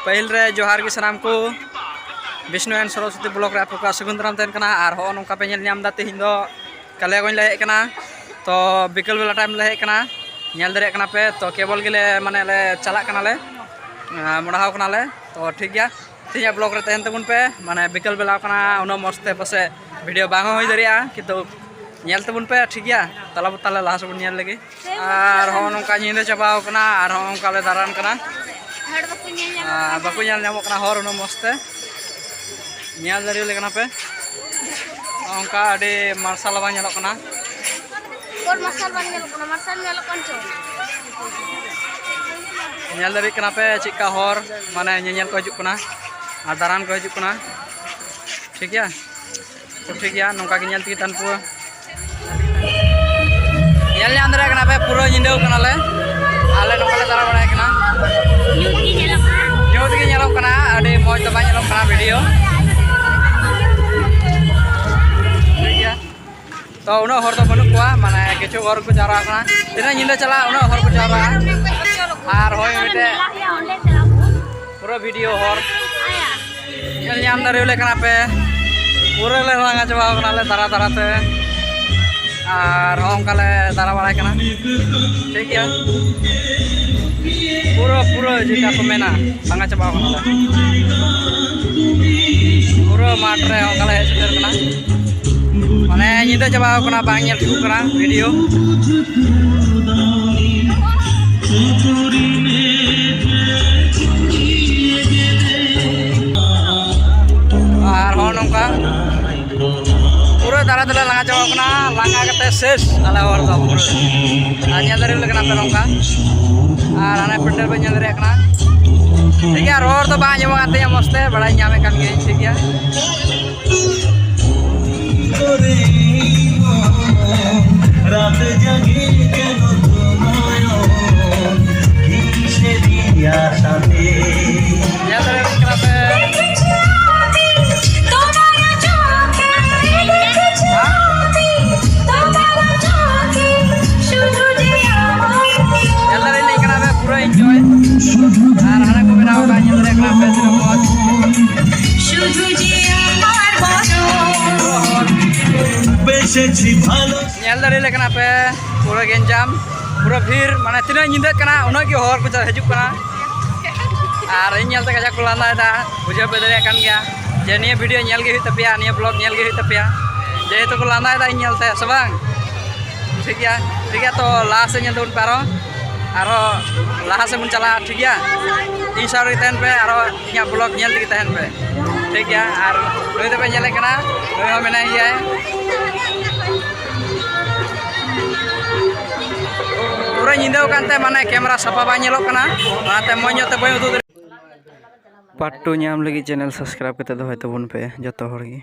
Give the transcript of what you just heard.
पहल रे जोहार के सनाम को विष्णु एन सरस्वती ब्लॉक रे आपका सगुंदराम तहन कना और हो नोंका पे नेल नाम दा तेहिं दो काले गोइन ले कना तो बिकल बेला टाइम ले कना नेल दरे कना पे तो केबल गेले माने ले चला कना ले मोड़ाव कना ले तो ठीक गया तिया ब्लॉक रे तहन तबुन पे माने बिकल बेला कना उनो मस्ते पसे वीडियो बांग होई दरिया किंतु नेल तबुन पे ठीक गया तला तला लास्ट बुन नेल लगे और हो नोंका निंदा चबाव कना और हो नोंका ले दारान कना बाको नेल नामो कना हर उनो मस्ते नेल दरियो ले कना पे ओंका अडे मार्शल बा नेलो कना और मार्शल बा नेलो कना मार्शल नेलो कंचो नेल दरि कना पे चिका हर माने नेल को हिजुक कना और दारान को हिजुक कना ठीक गया तो ठीक गया नोंका के नेल ती तन पु नेल न्याम दरे कना पे पूरा निंदेव कना ले आले नोंका ले दारा बड़ाय कना न्यूज के नेलो कना अडे मौज तो बा नेलो कना वीडियो तो उन हर तो बनू को माने किछु हर को जारा कना तिना निंदा चला उन हर को जारा और होय मिटे पूरा वीडियो हर नेल नाम दरे ले कना पे पूरा ले रंगा चबा कना ले दारा दारा ते और होंका ले दारा बड़ा कना ठीक है पूरा पूरा जिका को मेना रंगा चबा कना ले पूरा माठ रे होंका ले सेटर कना माने निंदा चबा कना बांग नेल ठिकु कना वीडियो और हो नोंका पूरा दारा दला लंगा चबा कना लंगा कते शेष आला हर दा पूरा नेल दरे ले कना पे नोंका और आने पेंडल पे नेल दरे कना ठीक है रोड तो बा जमा आते मस्ते बड़ा न्यामे कान गे ठीक है रात जागे केनो तुमायो किसे दिया साथे नेल दरे कना पे पूरा एंजॉय और हना को बनाओ का नेल दरे कना पे तेरे मौज शुधु जी আমার বড় बेसेछि भालो नेल दरे ले कना पे पूरा गेंजाम पूरा भीड़ माने तिना निंदा कना उना के हर को हिजुक कना और नेल ते गजा को लांदा दा बुझे पे दरे कान गया जे निया वीडियो नेल गे हुई तपिया निया ब्लॉग नेल गे हुई तपिया जे तो को लांदा दा नेल ते सबंग ठीक है तो लास्ट से नेल दोन पारो आरो लाहा से मुन चला ठीक है इन सारी तहन पे आरो इया ब्लॉग नेल ती तहन पे ठीक है और नई तो पे नेले कना नई हो मेना हिया पूरा निंदा कानते माने कैमरा सफा बा नेलो कना ओनाते मोय ते बय उदु पार्ट 2 नाम लगी चैनल सब्सक्राइब करते दो है तो बुन पे जतो हर गी